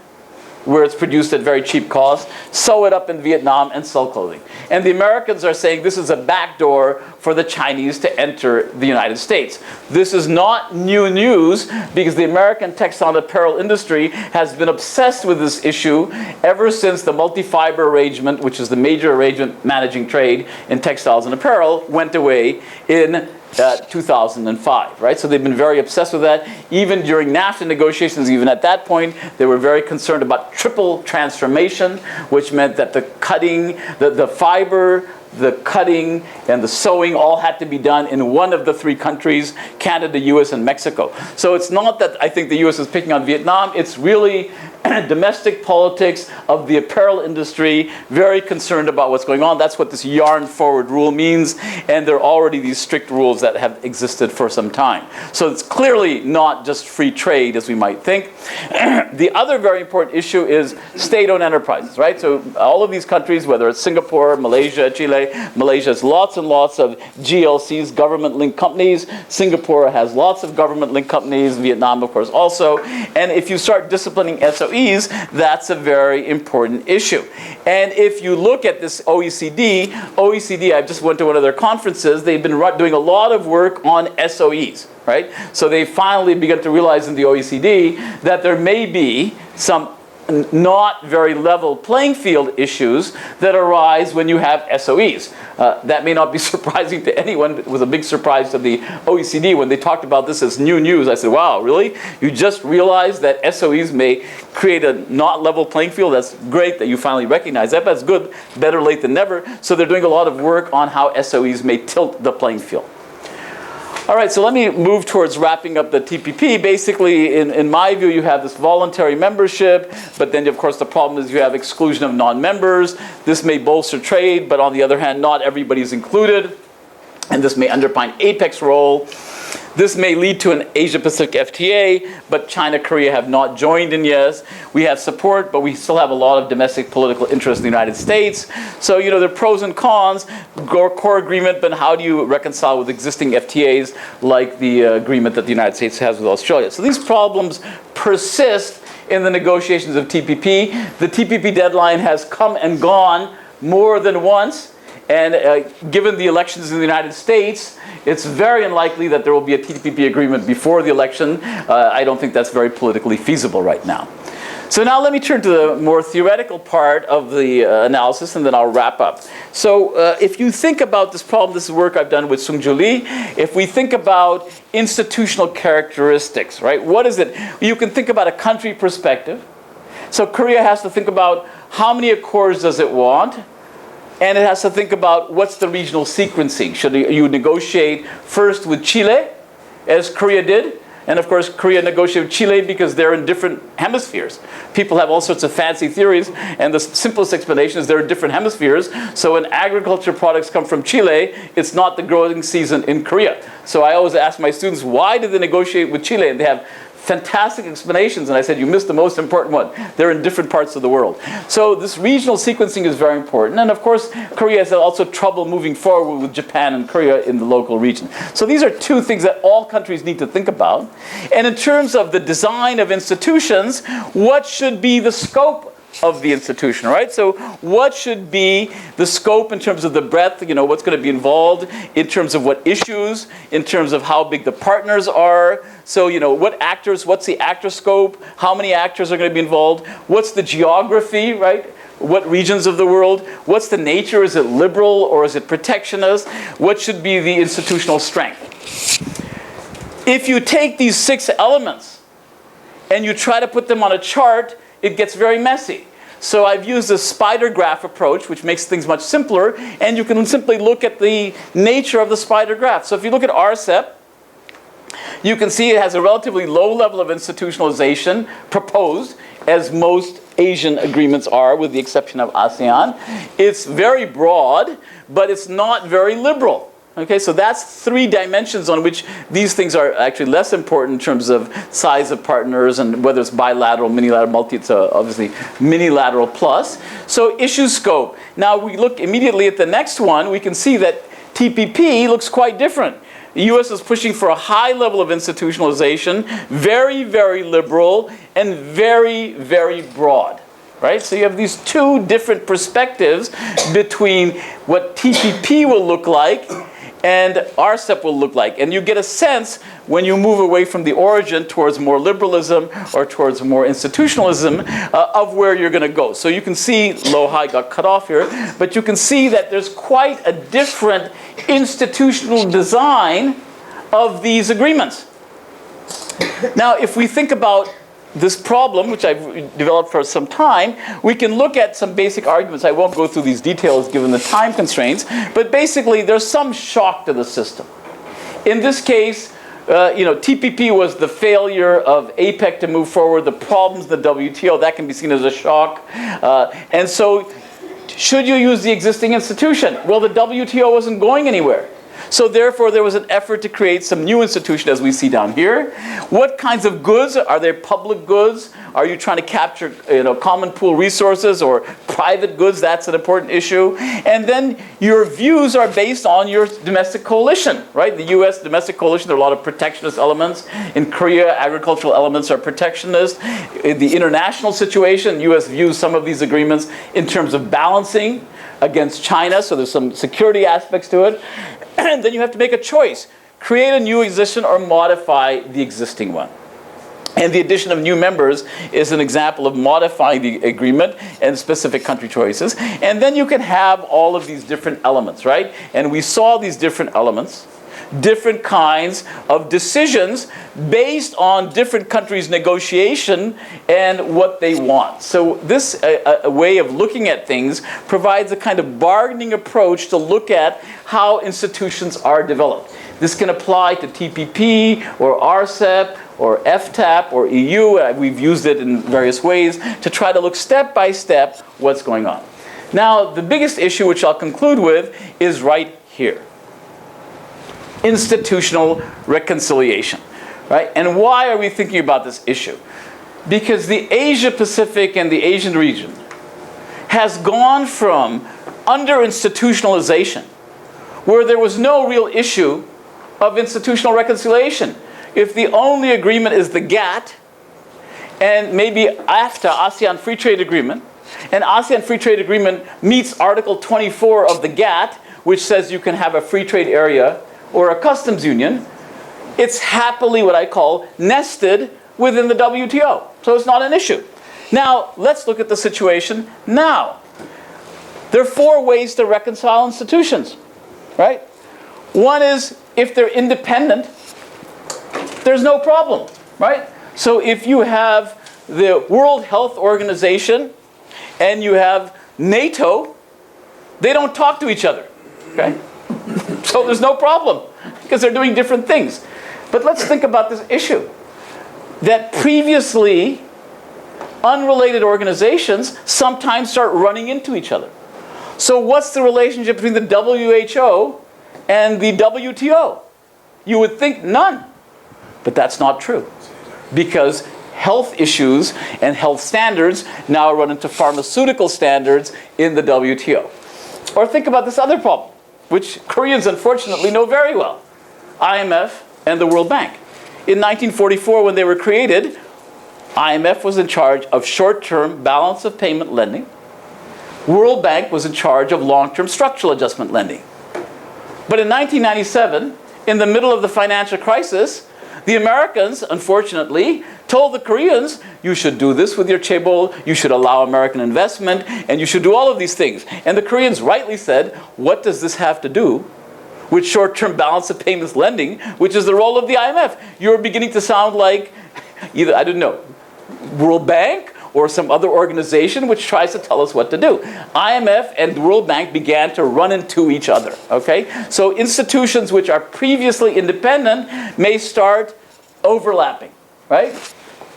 where it's produced at very cheap cost, sew it up in Vietnam, and sell clothing. And the Americans are saying this is a backdoor for the Chinese to enter the United States. This is not new news, because the American textile and apparel industry has been obsessed with this issue ever since the multi-fiber arrangement, which is the major arrangement managing trade in textiles and apparel, went away in 2005, right? So they've been very obsessed with that. Even during NAFTA negotiations, even at that point, they were very concerned about triple transformation, which meant that the cutting, the fiber, the cutting, and the sewing all had to be done in one of the three countries, Canada, US, and Mexico. So it's not that I think the US is picking on Vietnam, it's really domestic politics of the apparel industry, very concerned about what's going on. That's what this yarn forward rule means, and there are already these strict rules that have existed for some time. So it's clearly not just free trade as we might think. The other very important issue is state-owned enterprises, right? So all of these countries, whether it's Singapore, Malaysia, Chile, Malaysia has lots and lots of GLCs, government-linked companies. Singapore has lots of government-linked companies, Vietnam, of course, also. And if you start disciplining SOEs, that's a very important issue. And if you look at this OECD, I just went to one of their conferences, they've been doing a lot of work on SOEs, right? So they finally begun to realize in the OECD that there may be some not very level playing field issues that arise when you have SOEs. That may not be surprising to anyone. It was a big surprise to the OECD when they talked about this as new news. I said, wow, really? You just realized that SOEs may create a not level playing field? That's great that you finally recognize that, but that's good, better late than never. So they're doing a lot of work on how SOEs may tilt the playing field. All right, so let me move towards wrapping up the TPP. Basically, in my view, you have this voluntary membership, but then, of course, the problem is you have exclusion of non-members. This may bolster trade, but on the other hand, not everybody is included, and this may undermine APEC's role. This may lead to an Asia-Pacific FTA, but China, Korea have not joined in yet. We have support, but we still have a lot of domestic political interest in the United States. So, you know, there are pros and cons, core agreement, but how do you reconcile with existing FTAs like the agreement that the United States has with Australia? So these problems persist in the negotiations of TPP. The TPP deadline has come and gone more than once. And given the elections in the United States, it's very unlikely that there will be a TPP agreement before the election. I don't think that's very politically feasible right now. So now let me turn to the more theoretical part of the analysis, and then I'll wrap up. So if you think about this problem, this is work I've done with Sung-Ju Lee. If we think about institutional characteristics, right? What is it? You can think about a country perspective. So Korea has to think about how many accords does it want? And it has to think about what's the regional sequencing. Should you negotiate first with Chile, as Korea did? And of course, Korea negotiated with Chile because they're in different hemispheres. People have all sorts of fancy theories, and the simplest explanation is they're in different hemispheres. So when agriculture products come from Chile, it's not the growing season in Korea. So I always ask my students, why did they negotiate with Chile? And they have fantastic explanations, and I said, you missed the most important one. They're in different parts of the world. So this regional sequencing is very important. And of course, Korea has also trouble moving forward with Japan and Korea in the local region. So these are two things that all countries need to think about. And in terms of the design of institutions, what should be the scope of the institution, right? So what should be the scope in terms of the breadth, you know, what's going to be involved, in terms of what issues, in terms of how big the partners are. So, you know, what actors, what's the actor scope, how many actors are going to be involved, what's the geography, right? What regions of the world, what's the nature, is it liberal or is it protectionist? What should be the institutional strength? If you take these 6 elements and you try to put them on a chart, it gets very messy. So I've used a spider graph approach, which makes things much simpler, and you can simply look at the nature of the spider graph. So if you look at RCEP, you can see it has a relatively low level of institutionalization proposed, as most Asian agreements are, with the exception of ASEAN. It's very broad, but it's not very liberal. Okay, so that's 3 dimensions on which these things are actually less important in terms of size of partners and whether it's bilateral, minilateral, multi, it's obviously minilateral plus. So issue scope. Now we look immediately at the next one, we can see that TPP looks quite different. The US is pushing for a high level of institutionalization, very, very liberal, and very, very broad. right? So you have these two different perspectives between what TPP will look like and RCEP will look like. And you get a sense when you move away from the origin towards more liberalism or towards more institutionalism of where you're going to go. So you can see, low-high got cut off here, but you can see that there's quite a different institutional design of these agreements. Now, if we think about this problem, which I've developed for some time, we can look at some basic arguments. I won't go through these details given the time constraints, but basically there's some shock to the system. In this case, TPP was the failure of APEC to move forward, the problems in the WTO, that can be seen as a shock. And so, should you use the existing institution? Well, the WTO wasn't going anywhere. So therefore, there was an effort to create some new institution, as we see down here. What kinds of goods? Are they public goods? Are you trying to capture common pool resources or private goods? That's an important issue. And then your views are based on your domestic coalition, right? The U.S. domestic coalition, there are a lot of protectionist elements. In Korea, agricultural elements are protectionist. In the international situation, the U.S. views some of these agreements in terms of balancing against China, so there's some security aspects to it. And then you have to make a choice. Create a new existing or modify the existing one. And the addition of new members is an example of modifying the agreement and specific country choices. And then you can have all of these different elements, right? And we saw these different elements, different kinds of decisions based on different countries' negotiation and what they want. So this a way of looking at things provides a kind of bargaining approach to look at how institutions are developed. This can apply to TPP or RCEP or FTAP or EU. We've used it in various ways to try to look step by step what's going on. Now, the biggest issue, which I'll conclude with, is right here. Institutional reconciliation, right? And why are we thinking about this issue? Because the Asia-Pacific and the Asian region has gone from under-institutionalization, where there was no real issue of institutional reconciliation. If the only agreement is the GATT, and maybe AFTA, ASEAN Free Trade Agreement, and ASEAN Free Trade Agreement meets Article 24 of the GATT, which says you can have a free trade area or a customs union, it's happily what I call nested within the WTO. So it's not an issue. Now, let's look at the situation now. There are 4 ways to reconcile institutions, right? One is if they're independent, there's no problem, right? So if you have the World Health Organization and you have NATO, they don't talk to each other, okay? So there's no problem, because they're doing different things. But let's think about this issue. That previously unrelated organizations sometimes start running into each other. So what's the relationship between the WHO and the WTO? You would think none. But that's not true. Because health issues and health standards now run into pharmaceutical standards in the WTO. Or think about this other problem, which Koreans unfortunately know very well. IMF and the World Bank. In 1944, when they were created, IMF was in charge of short-term balance of payment lending. World Bank was in charge of long-term structural adjustment lending. But in 1997, in the middle of the financial crisis, the Americans, unfortunately, told the Koreans, you should do this with your chaebol, you should allow American investment, and you should do all of these things. And the Koreans rightly said, what does this have to do with short-term balance of payments lending, which is the role of the IMF? You're beginning to sound like either, I don't know, World Bank or some other organization which tries to tell us what to do. IMF and the World Bank began to run into each other, okay? So institutions which are previously independent may start overlapping, right?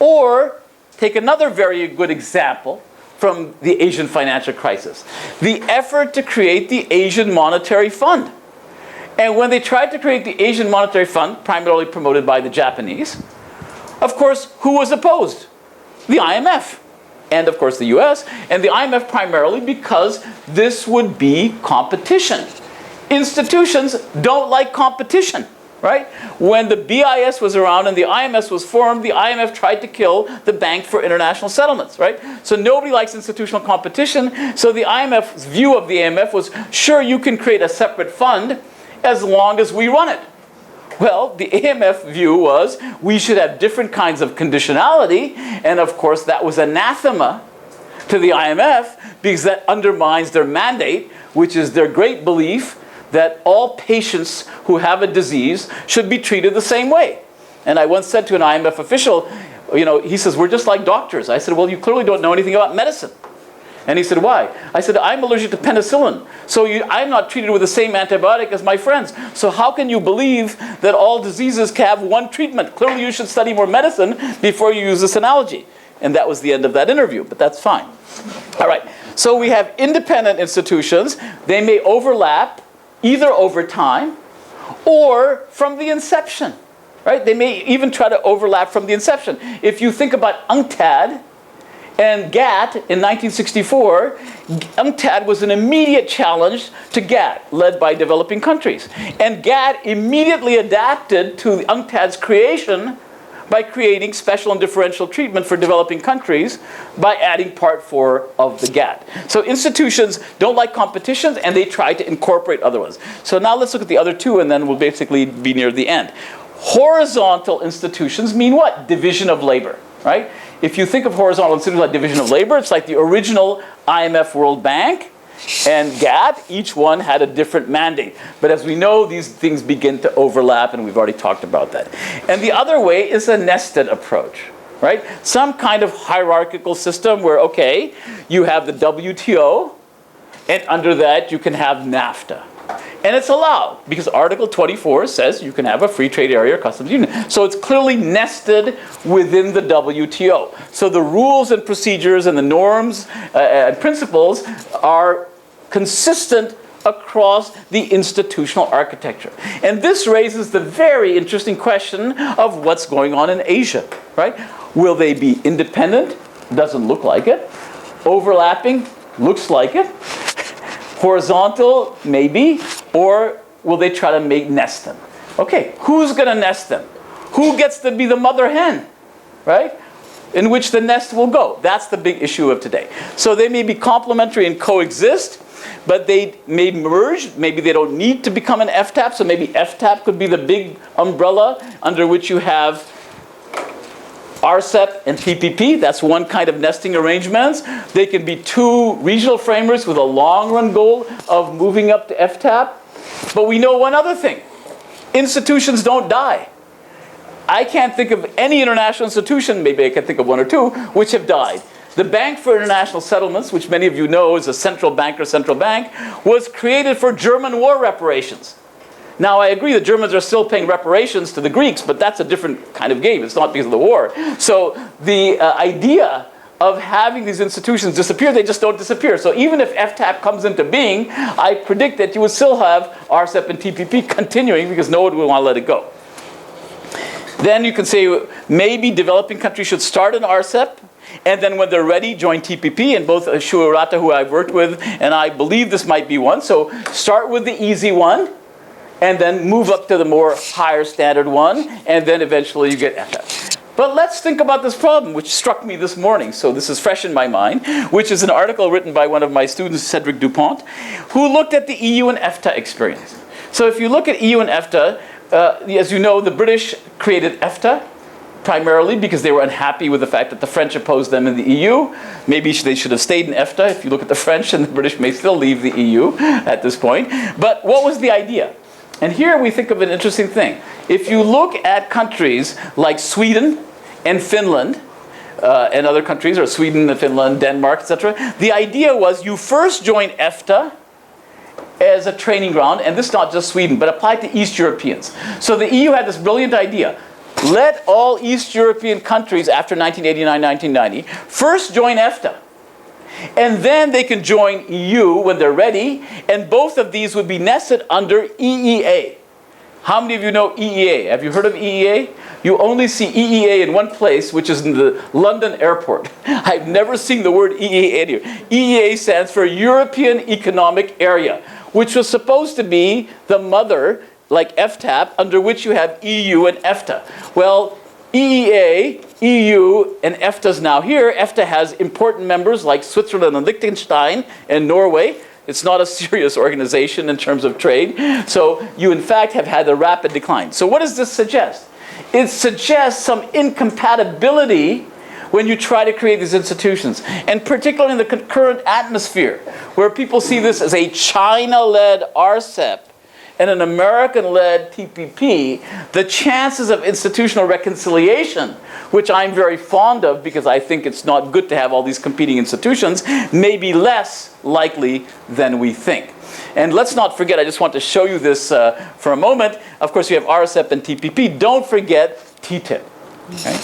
Or take another very good example from the Asian financial crisis. The effort to create the Asian Monetary Fund. And when they tried to create the Asian Monetary Fund, primarily promoted by the Japanese, of course, who was opposed? The IMF. And of course the US, and the IMF primarily because this would be competition. Institutions don't like competition, right? When the BIS was around and the IMF was formed, the IMF tried to kill the Bank for International Settlements, right? So nobody likes institutional competition. So the IMF's view of the AMF was, sure, you can create a separate fund as long as we run it. Well, the AMF view was we should have different kinds of conditionality, and of course that was anathema to the IMF because that undermines their mandate, which is their great belief that all patients who have a disease should be treated the same way. And I once said to an IMF official, he says, we're just like doctors. I said, well, you clearly don't know anything about medicine. And he said, why? I said, I'm allergic to penicillin, so I'm not treated with the same antibiotic as my friends. So how can you believe that all diseases can have one treatment? Clearly you should study more medicine before you use this analogy. And that was the end of that interview, but that's fine. All right, so we have independent institutions. They may overlap either over time or from the inception, right? They may even try to overlap from the inception. If you think about UNCTAD, and GATT in 1964, UNCTAD was an immediate challenge to GATT, led by developing countries. And GATT immediately adapted to UNCTAD's creation by creating special and differential treatment for developing countries by adding Part 4 of the GATT. So institutions don't like competitions, and they try to incorporate other ones. So now let's look at the other two, and then we'll basically be near the end. Horizontal institutions mean what? Division of labor, right? If you think of horizontal institutions like division of labor, it's like the original IMF World Bank and GATT. Each one had a different mandate. But as we know, these things begin to overlap, and we've already talked about that. And the other way is a nested approach, right? Some kind of hierarchical system where, okay, you have the WTO, and under that you can have NAFTA. And it's allowed, because Article 24 says you can have a free trade area or customs union. So it's clearly nested within the WTO. So the rules and procedures and the norms and principles are consistent across the institutional architecture. And this raises the very interesting question of what's going on in Asia, right? Will they be independent? Doesn't look like it. Overlapping? Looks like it. Horizontal, maybe, or will they try to nest them? Okay, who's going to nest them? Who gets to be the mother hen, right? In which the nest will go. That's the big issue of today. So they may be complementary and coexist, but they may merge. Maybe they don't need to become an FTAP, so maybe FTAP could be the big umbrella under which you have RCEP and TPP, that's one kind of nesting arrangements. They can be two regional frameworks with a long-run goal of moving up to FTAP. But we know one other thing. Institutions don't die. I can't think of any international institution, maybe I can think of one or two, which have died. The Bank for International Settlements, which many of you know is a central bank, was created for German war reparations. Now, I agree the Germans are still paying reparations to the Greeks, but that's a different kind of game. It's not because of the war. So the idea of having these institutions disappear, they just don't disappear. So even if FTAP comes into being, I predict that you would still have RCEP and TPP continuing because no one will want to let it go. Then you can say maybe developing countries should start an RCEP, and then when they're ready, join TPP. And both Shu Urata, who I've worked with, and I believe this might be one. So start with the easy one, and then move up to the more higher standard one, and then eventually you get FTAP. But let's think about this problem, which struck me this morning, so this is fresh in my mind, which is an article written by one of my students, Cedric Dupont, who looked at the EU and EFTA experience. So if you look at EU and EFTA, as you know, the British created EFTA, primarily because they were unhappy with the fact that the French opposed them in the EU. Maybe they should have stayed in EFTA. If you look at the French, and the British may still leave the EU at this point. But what was the idea? And here we think of an interesting thing. If you look at countries like Sweden and Finland, and other countries, or Sweden and Finland, Denmark, etc., the idea was you first join EFTA as a training ground, and this is not just Sweden, but applied to East Europeans. So the EU had this brilliant idea. Let all East European countries after 1989, 1990 first join EFTA. And then they can join EU when they're ready, and both of these would be nested under EEA. How many of you know EEA? Have you heard of EEA? You only see EEA in one place, which is in the London airport. I've never seen the word EEA anywhere. EEA stands for European Economic Area, which was supposed to be the mother like FTAP, under which you have EU and EFTA. Well, EEA, EU, and EFTA is now here. EFTA has important members like Switzerland and Liechtenstein and Norway. It's not a serious organization in terms of trade. So you, in fact, have had a rapid decline. So what does this suggest? It suggests some incompatibility when you try to create these institutions, and particularly in the current atmosphere, where people see this as a China-led RCEP and an American-led TPP, the chances of institutional reconciliation, which I'm very fond of because I think it's not good to have all these competing institutions, may be less likely than we think. And let's not forget, I just want to show you this for a moment. Of course, you have RCEP and TPP. Don't forget TTIP. Okay?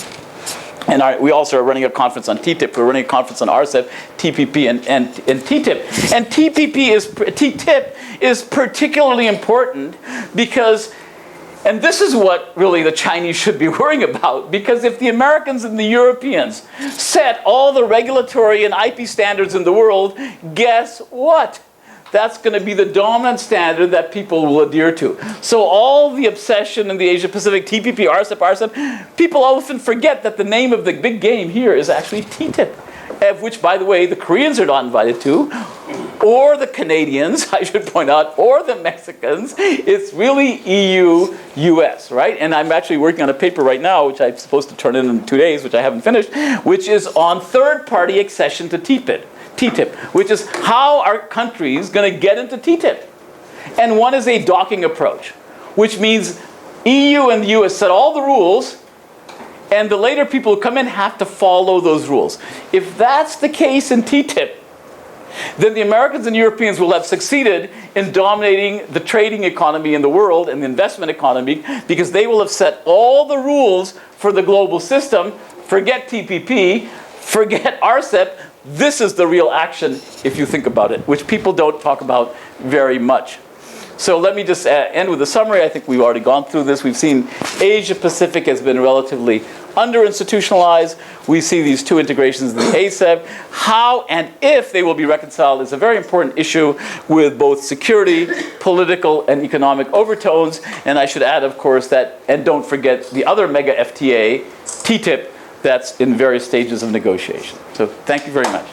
And we also are running a conference on TTIP. We're running a conference on RCEP, TPP, and TTIP. And TTIP is particularly important because, and this is what really the Chinese should be worrying about, because if the Americans and the Europeans set all the regulatory and IP standards in the world, guess what? That's going to be the dominant standard that people will adhere to. So all the obsession in the Asia-Pacific, TPP, RCEP, people often forget that the name of the big game here is actually TTIP, of which, by the way, the Koreans are not invited to, or the Canadians, I should point out, or the Mexicans. It's really EU, US, right? And I'm actually working on a paper right now, which I'm supposed to turn in 2 days, which I haven't finished, which is on third-party accession to TTIP, which is how are countries going to get into TTIP. And one is a docking approach, which means EU and the US set all the rules, and the later people who come in have to follow those rules. If that's the case in TTIP, then the Americans and Europeans will have succeeded in dominating the trading economy in the world and the investment economy, because they will have set all the rules for the global system. Forget TPP, forget RCEP. This is the real action, if you think about it, which people don't talk about very much. So let me just end with a summary. I think we've already gone through this. We've seen Asia-Pacific has been relatively under-institutionalized. We see these two integrations in the ACEP. How and if they will be reconciled is a very important issue with both security, political, and economic overtones. And I should add, of course, that, and don't forget the other mega FTA, TTIP, that's in various stages of negotiation. So thank you very much.